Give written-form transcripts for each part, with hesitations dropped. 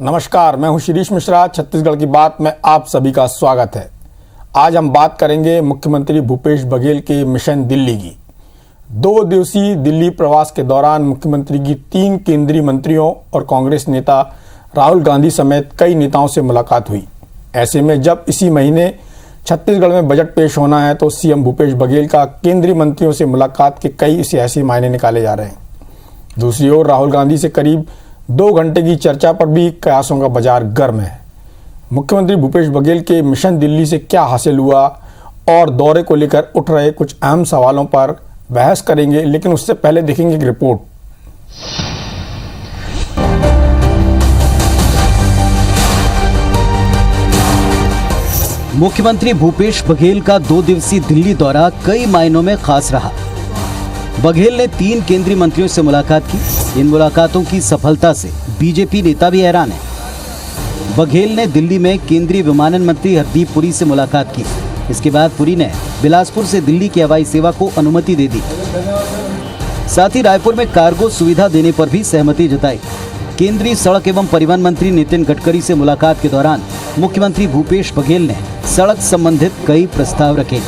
नमस्कार मैं हूं शिरीष मिश्रा। छत्तीसगढ़ की बात में आप सभी का स्वागत है। आज हम बात करेंगे मुख्यमंत्री भूपेश बघेल के मिशन दिल्ली की। 2 दिवसीय दिल्ली प्रवास के दौरान मुख्यमंत्री की 3 केंद्रीय मंत्रियों और कांग्रेस नेता राहुल गांधी समेत कई नेताओं से मुलाकात हुई। ऐसे में जब इसी महीने छत्तीसगढ़ में बजट पेश होना है तो सीएम भूपेश बघेल का केंद्रीय मंत्रियों से मुलाकात के कई सियासी मायने निकाले जा रहे हैं। दूसरी ओर राहुल गांधी से करीब 2 घंटे की चर्चा पर भी कयासों का बाजार गर्म है। मुख्यमंत्री भूपेश बघेल के मिशन दिल्ली से क्या हासिल हुआ और दौरे को लेकर उठ रहे कुछ अहम सवालों पर बहस करेंगे, लेकिन उससे पहले देखेंगे एक रिपोर्ट। मुख्यमंत्री भूपेश बघेल का 2 दिवसीय दिल्ली दौरा कई मायनों में खास रहा। बघेल ने 3 केंद्रीय मंत्रियों से मुलाकात की। इन मुलाकातों की सफलता से बीजेपी नेता भी हैरान है। बघेल ने दिल्ली में केंद्रीय विमानन मंत्री हरदीप पुरी से मुलाकात की। इसके बाद पुरी ने बिलासपुर से दिल्ली की हवाई सेवा को अनुमति दे दी। साथ ही रायपुर में कार्गो सुविधा देने पर भी सहमति जताई। केंद्रीय सड़क एवं परिवहन मंत्री नितिन गडकरी से मुलाकात के दौरान मुख्यमंत्री भूपेश बघेल ने सड़क संबंधित कई प्रस्ताव रखे।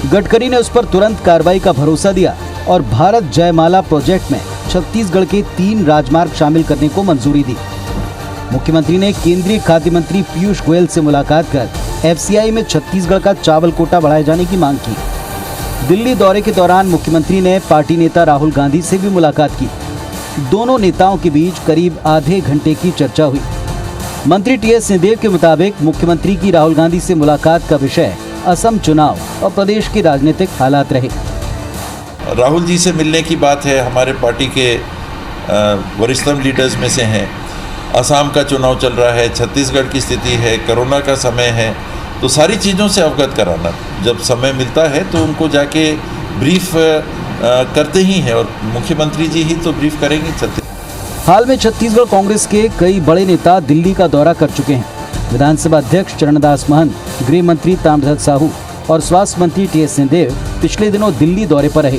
गडकरी ने उस पर तुरंत कार्रवाई का भरोसा दिया और भारत जयमाला प्रोजेक्ट में छत्तीसगढ़ के 3 राजमार्ग शामिल करने को मंजूरी दी। मुख्यमंत्री ने केंद्रीय खाद्य मंत्री पीयूष गोयल से मुलाकात कर एफसीआई में छत्तीसगढ़ का चावल कोटा बढ़ाए जाने की मांग की। दिल्ली दौरे के दौरान मुख्यमंत्री ने पार्टी नेता राहुल गांधी से भी मुलाकात की। दोनों नेताओं के बीच करीब आधे घंटे की चर्चा हुई। मंत्री टीएस सिंहदेव के मुताबिक मुख्यमंत्री की राहुल गांधी से मुलाकात का विषय असम चुनाव और प्रदेश के राजनीतिक हालात रहे। राहुल जी से मिलने की बात है। हमारे पार्टी के वरिष्ठतम लीडर्स में से हैं। असम का चुनाव चल रहा है, छत्तीसगढ़ की स्थिति है, कोरोना का समय है, तो सारी चीज़ों से अवगत कराना। जब समय मिलता है तो उनको जाके ब्रीफ करते ही हैं और मुख्यमंत्री जी ही तो ब्रीफ करेंगे। हाल में छत्तीसगढ़ कांग्रेस के कई बड़े नेता दिल्ली का दौरा कर चुके हैं। विधानसभा अध्यक्ष चरणदास महंत, गृह मंत्री ताम्रध्वज साहू और स्वास्थ्य मंत्री टीएस सिंहदेव पिछले दिनों दिल्ली दौरे पर रहे।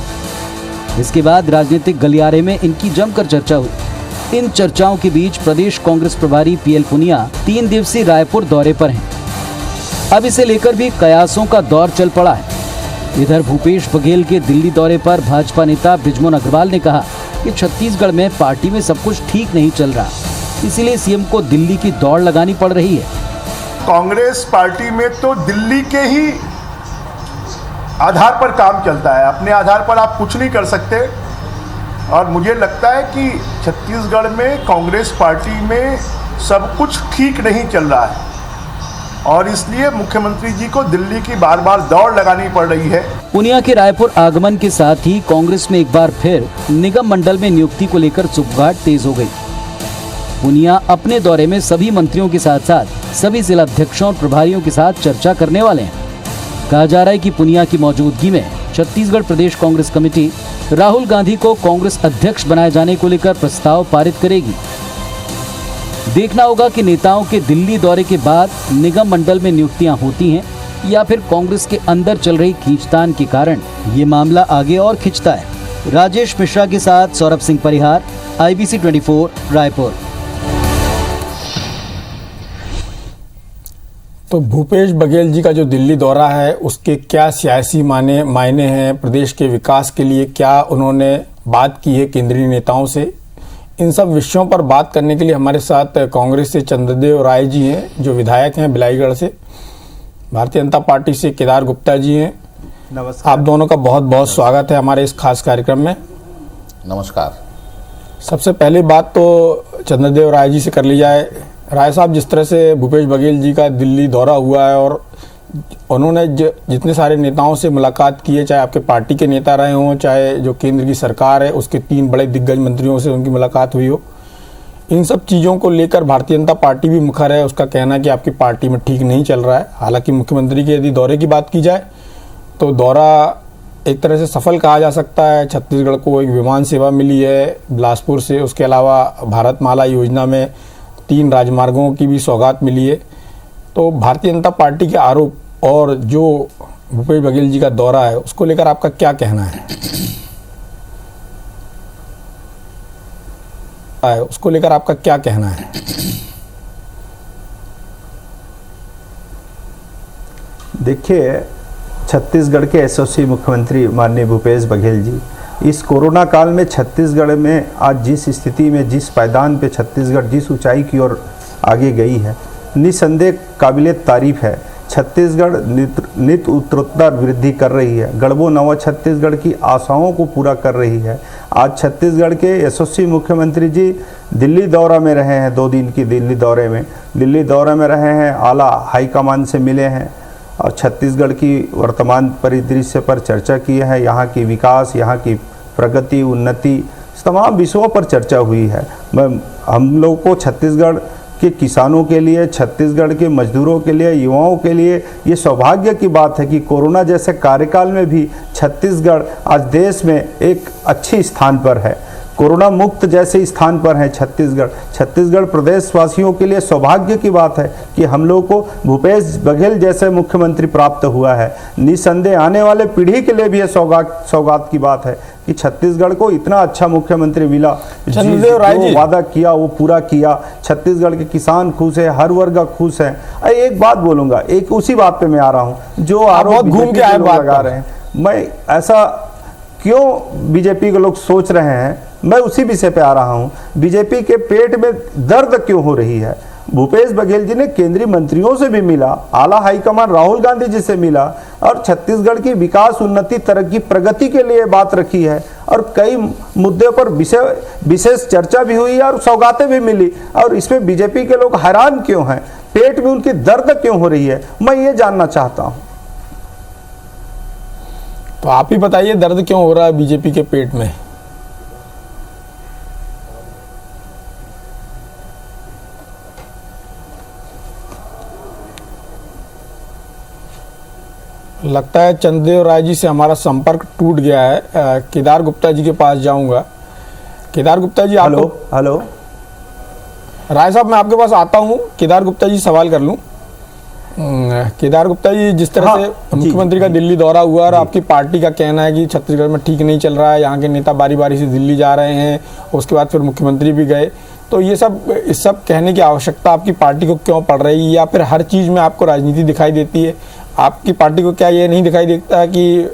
इसके बाद राजनीतिक गलियारे में इनकी जमकर चर्चा हुई। इन चर्चाओं के बीच प्रदेश कांग्रेस प्रभारी पीएल पुनिया 3 दिवसीय रायपुर दौरे पर हैं। अब इसे लेकर भी कयासों का दौर चल पड़ा है। इधर भूपेश बघेल के दिल्ली दौरे पर भाजपा नेता बृजमोहन अग्रवाल ने कहा कि छत्तीसगढ़ में पार्टी में सब कुछ ठीक नहीं चल रहा, इसीलिए सीएम को दिल्ली की दौड़ लगानी पड़ रही है। कांग्रेस पार्टी में तो दिल्ली के ही आधार पर काम चलता है, अपने आधार पर आप कुछ नहीं कर सकते। और मुझे लगता है कि छत्तीसगढ़ में कांग्रेस पार्टी में सब कुछ ठीक नहीं चल रहा है और इसलिए मुख्यमंत्री जी को दिल्ली की बार बार दौड़ लगानी पड़ रही है। पुनिया के रायपुर आगमन के साथ ही कांग्रेस में एक बार फिर निगम मंडल में नियुक्ति को लेकर सुगबुगाहट तेज हो गई। पुनिया अपने दौरे में सभी मंत्रियों के साथ साथ सभी जिलाध्यक्षों और प्रभारियों के साथ चर्चा करने वाले हैं। कहा जा रहा है कि पुनिया की मौजूदगी में छत्तीसगढ़ प्रदेश कांग्रेस कमेटी राहुल गांधी को कांग्रेस अध्यक्ष बनाए जाने को लेकर प्रस्ताव पारित करेगी। देखना होगा कि नेताओं के दिल्ली दौरे के बाद निगम मंडल में नियुक्तियां होती हैं या फिर कांग्रेस के अंदर चल रही खींचतान के कारण ये मामला आगे और खिंचता है। राजेश मिश्रा के साथ सौरभ सिंह परिहार, IBC 24 रायपुर। तो भूपेश बघेल जी का जो दिल्ली दौरा है उसके क्या सियासी मायने हैं, प्रदेश के विकास के लिए क्या उन्होंने बात की है केंद्रीय नेताओं से, इन सब विषयों पर बात करने के लिए हमारे साथ कांग्रेस से चंद्रदेव राय जी हैं जो विधायक हैं बिलाईगढ़ से, भारतीय जनता पार्टी से केदार गुप्ता जी हैं। नमस्कार। आप दोनों का बहुत बहुत स्वागत है हमारे इस खास कार्यक्रम में। नमस्कार। सबसे पहली बात तो चंद्रदेव राय जी से कर ली जाए। राय साहब, जिस तरह से भूपेश बघेल जी का दिल्ली दौरा हुआ है और उन्होंने जितने सारे नेताओं से मुलाकात की है, चाहे आपके पार्टी के नेता रहे हों, चाहे जो केंद्र की सरकार है उसके 3 बड़े दिग्गज मंत्रियों से उनकी मुलाकात हुई हो, इन सब चीज़ों को लेकर भारतीय जनता पार्टी भी मुखर है। उसका कहना है कि आपकी पार्टी में ठीक नहीं चल रहा है। हालांकि मुख्यमंत्री के यदि दौरे की बात की जाए तो दौरा एक तरह से सफल कहा जा सकता है। छत्तीसगढ़ को एक विमान सेवा मिली है बिलासपुर से, उसके अलावा भारतमाला योजना में 3 राजमार्गों की भी सौगात मिली है। तो भारतीय जनता पार्टी के आरोप और जो भूपेश बघेल जी का दौरा है उसको लेकर आपका क्या कहना है? है, उसको लेकर आपका क्या कहना है? देखिए, छत्तीसगढ़ के एसओसी मुख्यमंत्री माननीय भूपेश बघेल जी इस कोरोना काल में छत्तीसगढ़ में आज जिस स्थिति में, जिस पायदान पे छत्तीसगढ़ जिस ऊंचाई की ओर आगे गई है, निसंदेह काबिले तारीफ है। छत्तीसगढ़ नित उत्तरोत्तर वृद्धि कर रही है, गढ़बो नवा छत्तीसगढ़ की आशाओं को पूरा कर रही है। आज छत्तीसगढ़ के एसओसी मुख्यमंत्री जी दिल्ली दौरा में रहे हैं, 2 दिन की दिल्ली दौरे में रहे हैं, आला हाईकमान से मिले हैं और छत्तीसगढ़ की वर्तमान परिदृश्य पर चर्चा की है। यहाँ की विकास, यहाँ की प्रगति, उन्नति, तमाम विषयों पर चर्चा हुई है। हम लोग को छत्तीसगढ़ के किसानों के लिए, छत्तीसगढ़ के मजदूरों के लिए, युवाओं के लिए ये सौभाग्य की बात है कि कोरोना जैसे कार्यकाल में भी छत्तीसगढ़ आज देश में एक अच्छी स्थान पर है, कोरोना मुक्त जैसे स्थान पर है छत्तीसगढ़ प्रदेशवासियों के लिए सौभाग्य की बात है कि हम लोग को भूपेश बघेल जैसे मुख्यमंत्री प्राप्त हुआ है। निसंदेह आने वाले पीढ़ी के लिए भी यह सौगात की बात है कि छत्तीसगढ़ को इतना अच्छा मुख्यमंत्री मिला, जो वादा किया वो पूरा किया। छत्तीसगढ़ के किसान खुश है, हर वर्ग खुश है। एक बात बोलूंगा, एक उसी बात पे मैं आ रहा हूँ जो आरोप घूम के लगा रहे हैं। मैं ऐसा क्यों बीजेपी के लोग सोच रहे हैं, मैं उसी विषय पे आ रहा हूं। बीजेपी के पेट में दर्द क्यों हो रही है? भूपेश बघेल जी ने केंद्रीय मंत्रियों से भी मिला, आला हाईकमान राहुल गांधी जी से मिला और छत्तीसगढ़ की विकास, उन्नति, तरक्की, प्रगति के लिए बात रखी है और कई मुद्दों पर विशेष चर्चा भी हुई और सौगातें भी मिली। और इसमें बीजेपी के लोग हैरान क्यों हैं? पेट में उनकी दर्द क्यों हो रही है? मैं ये जानना चाहता हूं। तो आप ही बताइए, दर्द क्यों हो रहा है बीजेपी के पेट में? लगता है चंद्रदेव राय जी से हमारा संपर्क टूट गया है। केदार गुप्ता जी के पास जाऊंगा। केदार गुप्ता जी, आपको हेलो राय साहब, मैं आपके पास आता हूं। केदार गुप्ता जी, सवाल कर लूं। केदार गुप्ता जी, जिस तरह से मुख्यमंत्री का दिल्ली दौरा हुआ और आपकी पार्टी का कहना है कि छत्तीसगढ़ में ठीक नहीं चल रहा है, यहाँ के नेता बारी बारी से दिल्ली जा रहे हैं, उसके बाद फिर मुख्यमंत्री भी गए, तो ये इस सब कहने की आवश्यकता आपकी पार्टी को क्यों पड़ रही है? या फिर हर चीज़ में आपको राजनीति दिखाई देती है? आपकी पार्टी को क्या ये नहीं दिखाई देता कि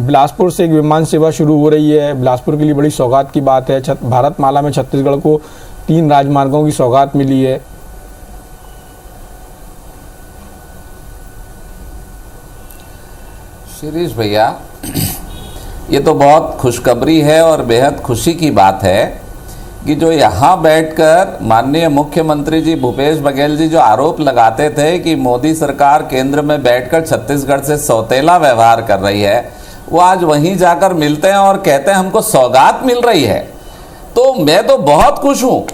बिलासपुर से एक विमान सेवा शुरू हो रही है? बिलासपुर के लिए बड़ी सौगात की बात है। भारत माला में छत्तीसगढ़ को 3 राजमार्गों की सौगात मिली है। शिरीष भैया, ये तो बहुत खुशखबरी है और बेहद खुशी की बात है कि जो यहाँ बैठकर माननीय मुख्यमंत्री जी भूपेश बघेल जी जो आरोप लगाते थे कि मोदी सरकार केंद्र में बैठकर छत्तीसगढ़ से सौतेला व्यवहार कर रही है, वो आज वहीं जाकर मिलते हैं और कहते हैं हमको सौगात मिल रही है। तो मैं तो बहुत खुश हूँ।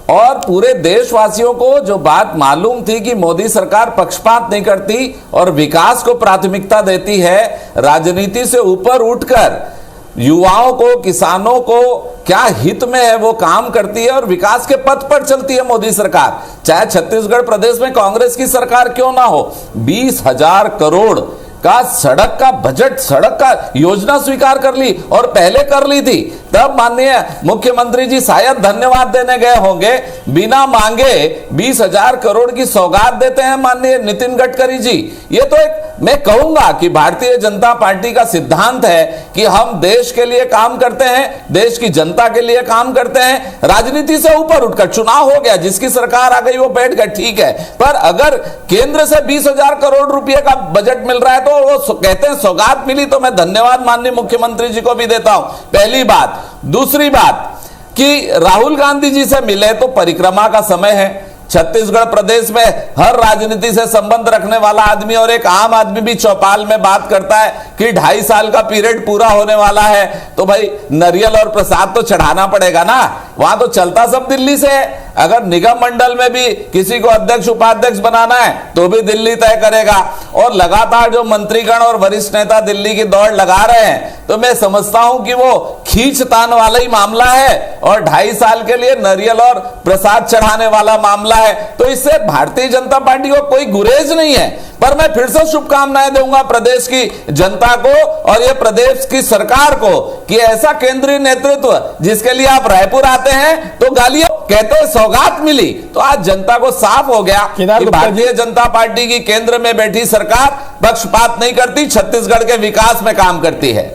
और पूरे देशवासियों को जो बात मालूम थी कि मोदी सरकार पक्षपात नहीं करती और विकास को प्राथमिकता देती है, राजनीति से ऊपर उठकर युवाओं को, किसानों को क्या हित में है वो काम करती है और विकास के पथ पर चलती है मोदी सरकार। चाहे छत्तीसगढ़ प्रदेश में कांग्रेस की सरकार क्यों ना हो, 20,000 करोड़ का सड़क का बजट, सड़क का योजना स्वीकार कर ली और पहले कर ली थी। तब माननीय मुख्यमंत्री जी शायद धन्यवाद देने गए होंगे। बिना मांगे 20,000 करोड़ की सौगात देते हैं माननीय नितिन गडकरी जी। ये तो एक, मैं कहूंगा कि भारतीय जनता पार्टी का सिद्धांत है कि हम देश के लिए काम करते हैं, देश की जनता के लिए काम करते हैं, राजनीति से ऊपर उठकर। चुनाव हो गया, जिसकी सरकार आ गई वो बैठ गए, ठीक है, पर अगर केंद्र से 20,000 करोड़ रुपए का बजट मिल रहा है तो वो कहते हैं सौगात मिली, तो मैं धन्यवाद माननीय मुख्यमंत्री जी को भी देता हूं। पहली बात। दूसरी बात कि राहुल गांधी जी से मिले तो परिक्रमा का समय है। छत्तीसगढ़ प्रदेश में हर राजनीति से संबंध रखने वाला आदमी और एक आम आदमी भी चौपाल में बात करता है कि 2.5 साल का पीरियड पूरा होने वाला है, तो भाई नारियल और प्रसाद तो चढ़ाना पड़ेगा ना। वहां तो चलता सब दिल्ली से है। अगर निगम मंडल में भी किसी को अध्यक्ष उपाध्यक्ष बनाना है तो भी दिल्ली तय करेगा। और लगातार जो मंत्रीगण और वरिष्ठ नेता दिल्ली की दौड़ लगा रहे हैं, तो मैं समझता हूं कि वो खींचतान वाला ही मामला है और 2.5 साल के लिए नारियल और प्रसाद चढ़ाने वाला मामला है। तो इससे भारतीय जनता पार्टी को कोई गुरेज नहीं है। पर मैं फिर से शुभकामनाएं दूंगा प्रदेश की जनता को और ये प्रदेश की सरकार को कि ऐसा केंद्रीय नेतृत्व जिसके लिए आप रायपुर आते हैं तो गालियां कहते सौगात मिली। तो आज जनता को साफ हो गया कि भारतीय जनता पार्टी की केंद्र में बैठी सरकार पक्षपात नहीं करती, छत्तीसगढ़ के विकास में काम करती है।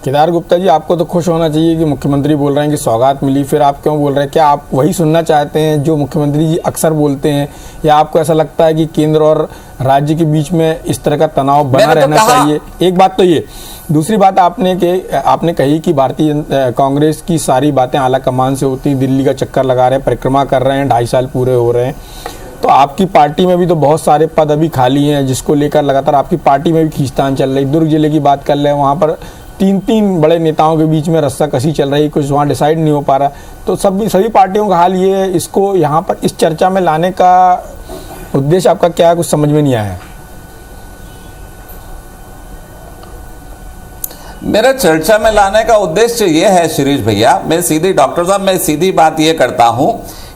केदार गुप्ता जी, आपको तो खुश होना चाहिए कि मुख्यमंत्री बोल रहे हैं कि सौगात मिली, फिर आप क्यों बोल रहे हैं? क्या आप वही सुनना चाहते हैं जो मुख्यमंत्री जी अक्सर बोलते हैं, या आपको ऐसा लगता है कि केंद्र और राज्य के बीच में इस तरह का तनाव बना रहना चाहिए? एक बात तो ये, दूसरी बात आपने कही कि भारतीय कांग्रेस की सारी बातें आला कमान से होती, दिल्ली का चक्कर लगा रहे हैं, परिक्रमा कर रहे हैं, 2.5 साल पूरे हो रहे हैं, तो आपकी पार्टी में भी तो बहुत सारे पद अभी खाली हैं, जिसको लेकर लगातार आपकी पार्टी में भी खींचतान चल रही। दुर्ग जिले की बात कर ले, वहाँ पर 3 बड़े नेताओं के बीच में रस्साकसी चल रही, कुछ वहाँ डिसाइड नहीं हो पा रहा। तो सभी पार्टियों का हाल ये है, इसको यहाँ पर इस चर्चा में लाने का उद्देश्य आपका क्या है, कुछ समझ में नहीं आया है। मेरा चर्चा में लाने का उद्देश्य ये है शिरीष भैया, डॉक्टर साहब मैं सीधी बात ये करता हूं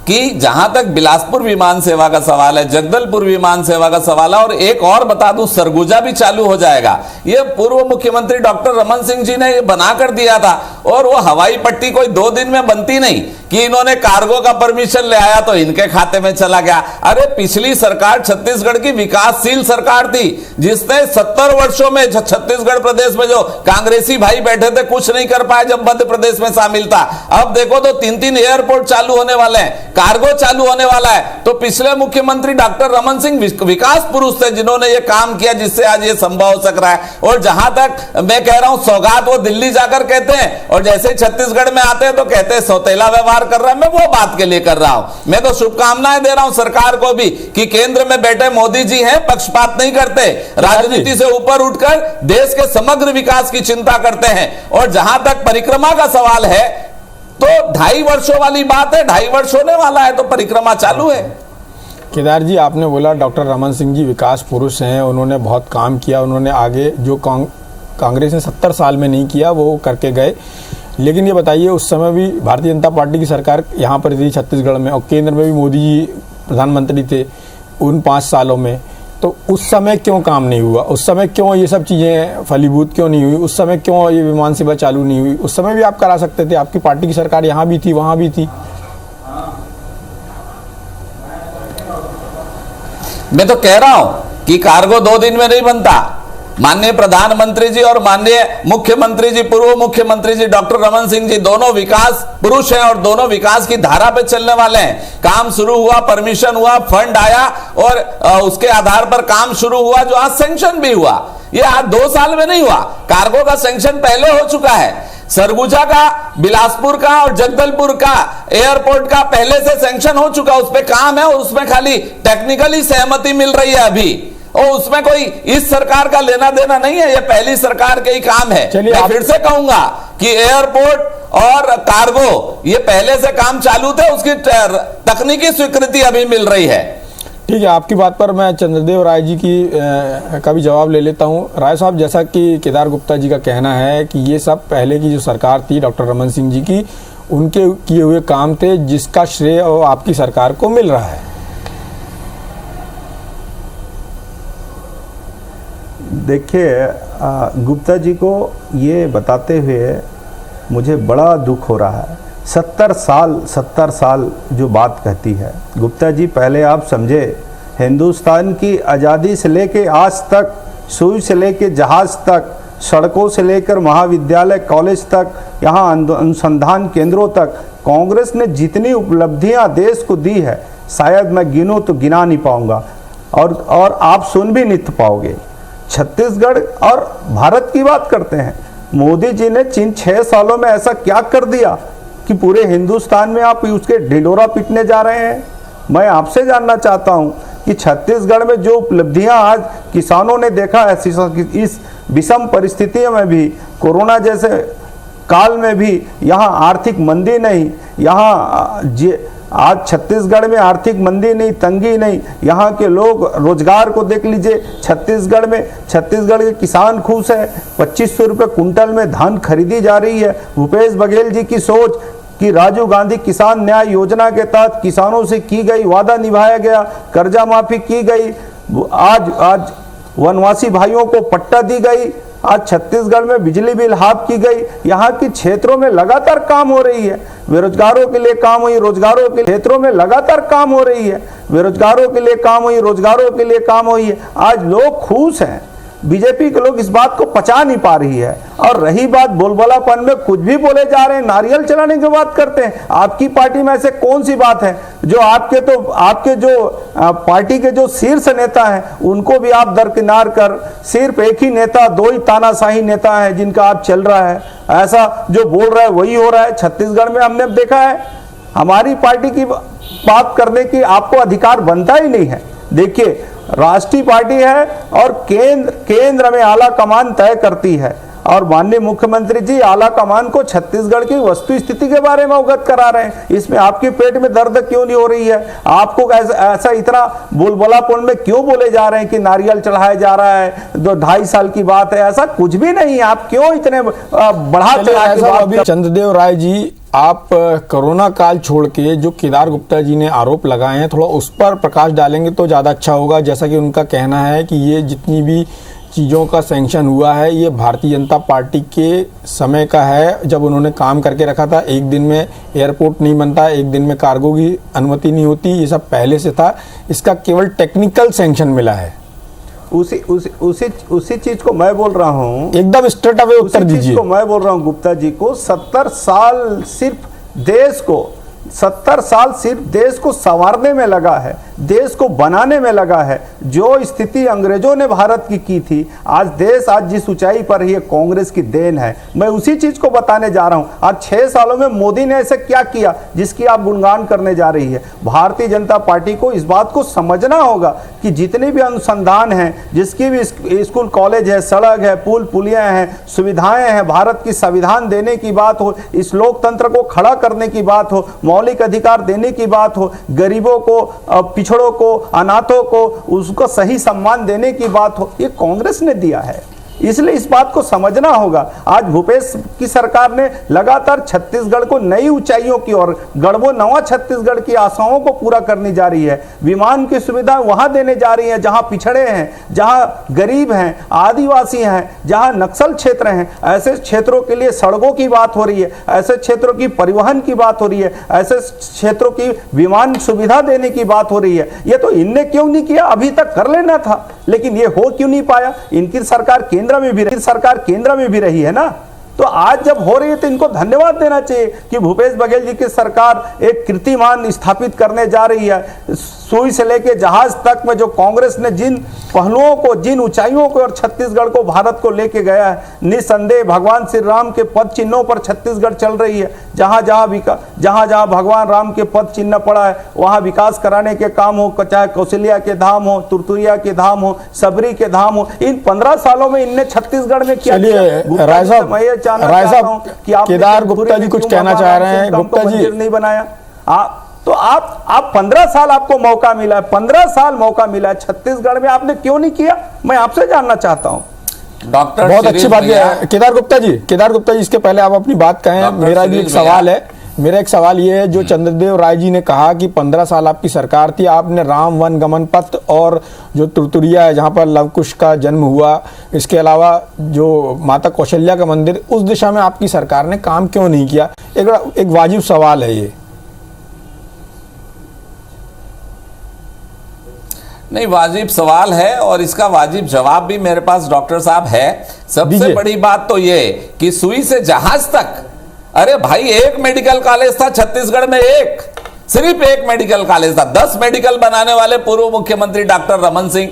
कि जहां तक बिलासपुर विमान सेवा का सवाल है, जगदलपुर विमान सेवा का सवाल है, और एक और बता दूं, सरगुजा भी चालू हो जाएगा। ये पूर्व मुख्यमंत्री डॉक्टर रमन सिंह जी ने ये बना कर दिया था, और वो हवाई पट्टी कोई 2 दिन में बनती नहीं कि इन्होंने कार्गो का परमिशन ले आया तो इनके खाते में चला गया। अरे पिछली सरकार छत्तीसगढ़ की विकासशील सरकार थी, जिसने 70 वर्षों में छत्तीसगढ़ प्रदेश में जो कांग्रेसी भाई बैठे थे कुछ नहीं कर पाए जब मध्य प्रदेश में शामिल था। अब देखो तो 3 एयरपोर्ट चालू होने वाले हैं, कार्गो चालू होने वाला है। तो पिछले मुख्यमंत्री डॉक्टर रमन सिंह विकास पुरुष थे जिन्होंने ये काम किया, जिससे आज ये संभव हो सक रहा है। और जहां तक मैं कह रहा हूं सौगात, वो दिल्ली जाकर कहते हैं, और जैसे छत्तीसगढ़ में आते हैं तो कहते हैं सौतेला व्यवहार कर रहा है। मैं वो बात के लिए कर रहा हूं, मैं तो शुभकामनाएं दे रहा हूं सरकार को भी कि केंद्र में बैठे मोदी जी हैं, पक्षपात नहीं करते, राजनीति से ऊपर उठकर देश के समग्र विकास की चिंता करते हैं। और जहां तक परिक्रमा का सवाल है तो 2.5 वर्षों वाली बात है, 2.5 वर्ष होने वाला है तो परिक्रमा चालू है। केदार जी, आपने बोला डॉक्टर रमन सिंह जी विकास पुरुष हैं, उन्होंने बहुत काम किया, उन्होंने आगे जो कांग्रेस ने 70 साल में नहीं किया वो करके गए। लेकिन ये बताइए, उस समय भी भारतीय जनता पार्टी की सरकार यहाँ पर थी छत्तीसगढ़ में, और केंद्र में भी मोदी जी प्रधानमंत्री थे उन 5 सालों में, तो उस समय क्यों काम नहीं हुआ? उस समय क्यों ये सब चीज़ें फलीभूत क्यों नहीं हुई? उस समय क्यों ये विमान सेवा चालू नहीं हुई? उस समय भी आप करा सकते थे, आपकी पार्टी की सरकार यहाँ भी थी, वहाँ भी थी। मैं तो कह रहा हूं कि कार्गो 2 दिन में नहीं बनता। माननीय प्रधानमंत्री जी और माननीय मुख्यमंत्री जी, पूर्व मुख्यमंत्री जी डॉक्टर रमन सिंह जी दोनों विकास पुरुष हैं और दोनों विकास की धारा पे चलने वाले हैं। काम शुरू हुआ, परमिशन हुआ, फंड आया और उसके आधार पर काम शुरू हुआ, जो आज सैंक्शन भी हुआ। ये आज 2 साल में नहीं हुआ, कार्गो का सैंक्शन पहले हो चुका है। सरगुजा का, बिलासपुर का और जगदलपुर का एयरपोर्ट का पहले से सैंक्शन हो चुका, उस पर काम है और उसमें खाली टेक्निकली सहमति मिल रही है अभी, और उसमें कोई इस सरकार का लेना देना नहीं है, ये पहली सरकार के ही काम है। मैं फिर से कहूंगा कि एयरपोर्ट और कार्गो ये पहले से काम चालू थे, उसकी तकनीकी स्वीकृति अभी मिल रही है। ठीक है, आपकी बात पर मैं चंद्रदेव राय जी का भी जवाब ले लेता हूं। राय साहब, जैसा कि केदार गुप्ता जी का कहना है कि ये सब पहले की जो सरकार थी डॉक्टर रमन सिंह जी की, उनके किए हुए काम थे, जिसका श्रेय आपकी सरकार को मिल रहा है। देखिए, गुप्ता जी को ये बताते हुए मुझे बड़ा दुख हो रहा है। 70 साल जो बात कहती है गुप्ता जी, पहले आप समझे, हिंदुस्तान की आज़ादी से लेके आज तक, सुई से लेके जहाज़ तक, सड़कों से लेकर महाविद्यालय कॉलेज तक, यहाँ अनुसंधान केंद्रों तक, कांग्रेस ने जितनी उपलब्धियाँ देश को दी है, शायद मैं गिनूँ तो गिना नहीं पाऊँगा, और आप सुन भी नहीं पाओगे। छत्तीसगढ़ और भारत की बात करते हैं, मोदी जी ने 6 सालों में ऐसा क्या कर दिया कि पूरे हिंदुस्तान में आप उसके ढिंढोरा पीटने जा रहे हैं। मैं आपसे जानना चाहता हूं कि छत्तीसगढ़ में जो उपलब्धियां आज किसानों ने देखा है, इस विषम परिस्थितियों में भी, कोरोना जैसे काल में भी, यहाँ आर्थिक मंदी नहीं, यहाँ आज छत्तीसगढ़ में आर्थिक मंदी नहीं, तंगी नहीं, यहाँ के लोग रोजगार को देख लीजिए। छत्तीसगढ़ के किसान खुश है, 2500 रुपये कुंटल में धान खरीदी जा रही है। भूपेश बघेल जी की सोच कि राजीव गांधी किसान न्याय योजना के तहत किसानों से की गई वादा निभाया गया, कर्जा माफी की गई, आज वनवासी भाइयों को पट्टा दी गई, आज छत्तीसगढ़ में बिजली बिल हाफ की गई, यहाँ की क्षेत्रों में लगातार काम हो रही है, बेरोजगारों के लिए काम हुई, रोजगारों के क्षेत्रों में लगातार काम हो रही है, बेरोजगारों के लिए काम हुई, रोजगारों के लिए काम हुई है। आज लोग खुश हैं, बीजेपी के लोग इस बात को पचा नहीं पा रही है। और रही बात बोलबोलापन में, कुछ भी बोले जा रहे हैं, नारियल चढ़ाने की बात करते हैं। आपकी पार्टी में ऐसे कौन सी बात है जो आपके जो पार्टी के जो शीर्ष नेता हैं उनको भी आप दरकिनार कर, सिर्फ एक ही नेता, दो ही तानाशाही नेता है जिनका आप चल रहा है, ऐसा जो बोल रहा है वही हो रहा है। छत्तीसगढ़ में हमने देखा है, हमारी पार्टी की बात करने की आपको अधिकार बनता ही नहीं है। देखिए, राष्ट्रीय पार्टी है और केंद्र में आला कमान तय करती है, और माननीय मुख्यमंत्री जी आला कमान को छत्तीसगढ़ की वस्तु स्थिति के बारे में अवगत करा रहे हैं। इसमें आपके पेट में दर्द क्यों नहीं हो रही है? आपको ऐसा इतना बोलबोलापन में क्यों बोले जा रहे हैं कि नारियल चढ़ाया जा रहा है, 2-2.5 साल की बात है? ऐसा कुछ भी नहीं है। आप क्यों इतने बढ़ा चढ़ा के बात? चंद्रदेव राय जी, आप कोरोना काल छोड़ के जो केदार गुप्ता जी ने आरोप लगाए हैं, थोड़ा उस पर प्रकाश डालेंगे तो ज़्यादा अच्छा होगा। जैसा कि उनका कहना है कि ये जितनी भी चीज़ों का सैंक्शन हुआ है ये भारतीय जनता पार्टी के समय का है, जब उन्होंने काम करके रखा था। एक दिन में एयरपोर्ट नहीं बनता, एक दिन में कार्गो की अनुमति नहीं होती, ये सब पहले से था। इसका केवल टेक्निकल सैंक्शन मिला है। उसी चीज को मैं बोल रहा हूँ, एकदम स्ट्रेट अवे उत्तर दीजिए। मैं बोल रहा हूँ गुप्ता जी को, 70 साल सिर्फ देश को 70 साल सिर्फ देश को संवारने में लगा है, देश को बनाने में लगा है। जो स्थिति अंग्रेजों ने भारत की थी, आज देश आज जिस ऊंचाई पर है, ये कांग्रेस की देन है। मैं उसी चीज को बताने जा रहा हूं। आज 6 सालों में मोदी ने ऐसा क्या किया जिसकी आप गुणगान करने जा रही है? भारतीय जनता पार्टी को इस बात को समझना होगा कि जितने भी अनुसंधान हैं, जिसकी भी स्कूल कॉलेज है, सड़क है, पुल पुलियां हैं, सुविधाएं हैं, भारत की संविधान देने की बात हो, इस लोकतंत्र को खड़ा करने की बात हो, मौलिक अधिकार देने की बात हो, गरीबों को, पिछड़ों को, अनाथों को उसको सही सम्मान देने की बात हो, ये कांग्रेस ने दिया है। इसलिए इस बात को समझना होगा। आज भूपेश की सरकार ने लगातार छत्तीसगढ़ को नई ऊंचाइयों की ओर, गढ़बो नवा छत्तीसगढ़ की आशाओं को पूरा करने जा रही है। विमान की सुविधा वहां देने जा रही है जहां पिछड़े हैं, जहां गरीब हैं, आदिवासी हैं, जहां नक्सल क्षेत्र हैं। ऐसे क्षेत्रों के लिए सड़कों की बात हो रही है, ऐसे क्षेत्रों की परिवहन की बात हो रही है, ऐसे क्षेत्रों की विमान सुविधा देने की बात हो रही है। ये तो इनने क्यों नहीं किया? अभी तक कर लेना था, लेकिन ये हो क्यों नहीं पाया? इनकी सरकार केंद्र में भी रही है ना। तो आज जब हो रही है तो इनको धन्यवाद देना चाहिए कि भूपेश बघेल जी की सरकार एक कीर्तिमान स्थापित करने जा रही है। सुई से लेके जहाज तक में जो कांग्रेस ने जिन पहलुओं को, जिन ऊंचाइयों को और छत्तीसगढ़ को, भारत को लेके गया है, निसंदेह भगवान श्री राम के पद चिन्हों पर छत्तीसगढ़ चल रही है। जहां जहां भगवान राम के पद चिन्ह पड़ा है वहां विकास कराने के काम हो, चाहे कौशल्या के धाम हो, तुरतुरिया के धाम हो, सबरी के धाम हो। इन 15 सालों में इनने छत्तीसगढ़ में क्या किया? राय साहब, केदार गुप्ता जी कुछ कहना चाह रहे हैं। गुप्ता जी नहीं बनाया तो आप 15 साल आपको मौका मिला है, 15 साल मौका मिला है, छत्तीसगढ़ में आपने क्यों नहीं किया? मैं आपसे जानना चाहता हूं। डॉक्टर बहुत अच्छी बात है केदार गुप्ता जी, इसके पहले आप अपनी बात कहें। मेरा भी एक सवाल है। मेरा एक सवाल ये है, जो चंद्रदेव राय जी ने कहा कि 15 साल आपकी सरकार थी, आपने राम वन गमन पथ और जो तुरतुरिया है जहाँ पर लव कुश का जन्म हुआ, इसके अलावा जो माता कौशल्या का मंदिर, उस दिशा में आपकी सरकार ने काम क्यों नहीं किया? एक वाजिब सवाल है ये। नहीं, वाजिब सवाल है और इसका वाजिब जवाब भी मेरे पास डॉक्टर साहब है। सबसे बड़ी बात तो ये कि सुई से जहाज तक, अरे भाई एक मेडिकल कॉलेज था छत्तीसगढ़ में, सिर्फ एक मेडिकल कॉलेज था। 10 मेडिकल बनाने वाले पूर्व मुख्यमंत्री डॉक्टर रमन सिंह,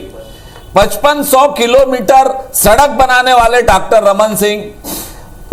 5500 किलोमीटर सड़क बनाने वाले डॉक्टर रमन सिंह,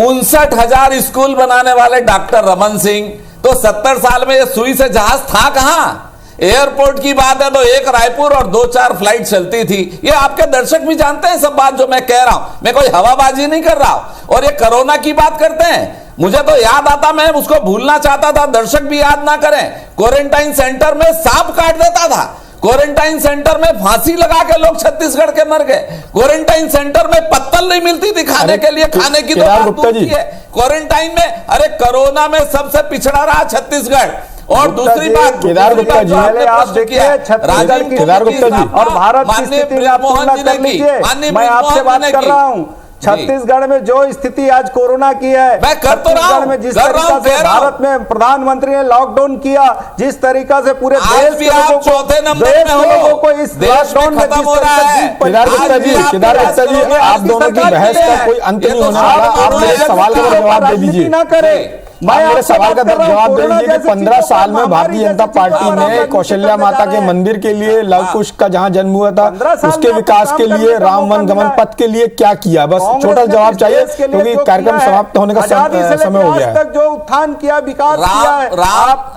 59,000 स्कूल बनाने वाले डॉक्टर रमन सिंह। तो 70 साल में ये सुई से जहाज था कहां? एयरपोर्ट की बात है तो एक रायपुर और 2-4 फ्लाइट चलती थी। ये आपके दर्शक भी जानते हैं सब बात जो मैं कह रहा हूं, मैं कोई हवाबाजी नहीं कर रहा हूं। और ये कोरोना की बात करते हैं, मुझे तो याद आता, मैं उसको भूलना चाहता था, दर्शक भी याद ना करें। क्वारंटाइन सेंटर में सांप काट देता था, क्वारंटाइन सेंटर में फांसी लगा के लोग छत्तीसगढ़ के मर गए, क्वारंटाइन सेंटर में पत्तल नहीं मिलती थी खाने के लिए, खाने की तो बात होती है। क्वारंटाइन में, अरे कोरोना में सबसे पिछड़ा रहा छत्तीसगढ़। और दूसरी बात, केदार गुप्ता जी, आप देखिए छत्तीसगढ़ केदार गुप्ता जी और भारत की स्थिति में आप तुलना कर लीजिए। मैं आपसे बात कर रहा हूं छत्तीसगढ़ में जो स्थिति आज कोरोना की है, मैं कर तो रहा हूं, छत्तीसगढ़ में जिस कर रहा तरीका हूं, से कह रहा हूं। भारत में प्रधानमंत्री ने लॉकडाउन किया, जिस तरीका से पूरे आज देश भी के आप लोगों को, चौथे नंबर देश में के हो। लोगों को इस देश में लॉकडाउन में खत्म जिस हो रहा तरीके है। से केदार गुप्ता जी, केदार गुप्ता जी, आप दोनों की बहस का कोई अंत नहीं होने वाला। आप मेरे सवाल का जवाब दे दीजिए। ना करे। आप मेरे सवाल का जवाब दे दीजिए कि 15 साल में भारतीय जनता पार्टी ने कौशल्या माता के मंदिर के लिए, लव कुश का जहाँ जन्म हुआ था, उसके विकास के लिए, राम वन गमन पथ के लिए क्या किया? बस छोटा जवाब चाहिए, क्योंकि कार्यक्रम समाप्त होने का समय हो गया है। तक जो उत्थान किया, विकास किया है,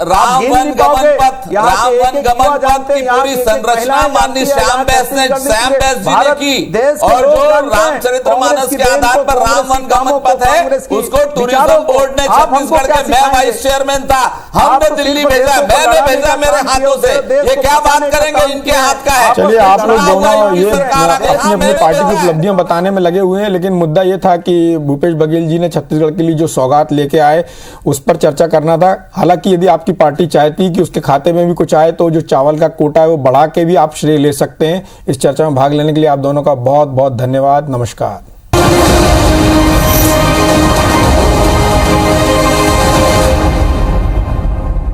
राम वन गमन पथ की पूरी संरचना माननीय श्याम बैस जी ने की, और जो रामचरितमानस के आधार पर राम वन गमन पथ है, उसको टूरिज्म बोर्ड ने छत्तीसगढ़ के, मैं वाइस चेयरमैन था, हमने दिल्ली भेजा, मैंने भेजा मेरे हाथों से। ये क्या बात करेंगे, इनके हाथ का है। चलिए, आप लोग दोनों ये अपनी अपनी पार्टी की उपलब्धियां बताने में लगे हुए हैं, लेकिन मुद्दा ये था कि भूपेश बघेल जी ने छत्तीसगढ़ के लिए जो सौगात लेके आए, उस पर चर्चा करना था। हालांकि यदि आपकी पार्टी चाहती कि उसके खाते में भी कुछ आए, तो जो चावल का कोटा है वो बढ़ा के भी आप श्रेय ले सकते हैं। इस चर्चा में भाग लेने के लिए आप दोनों का बहुत बहुत धन्यवाद। नमस्कार।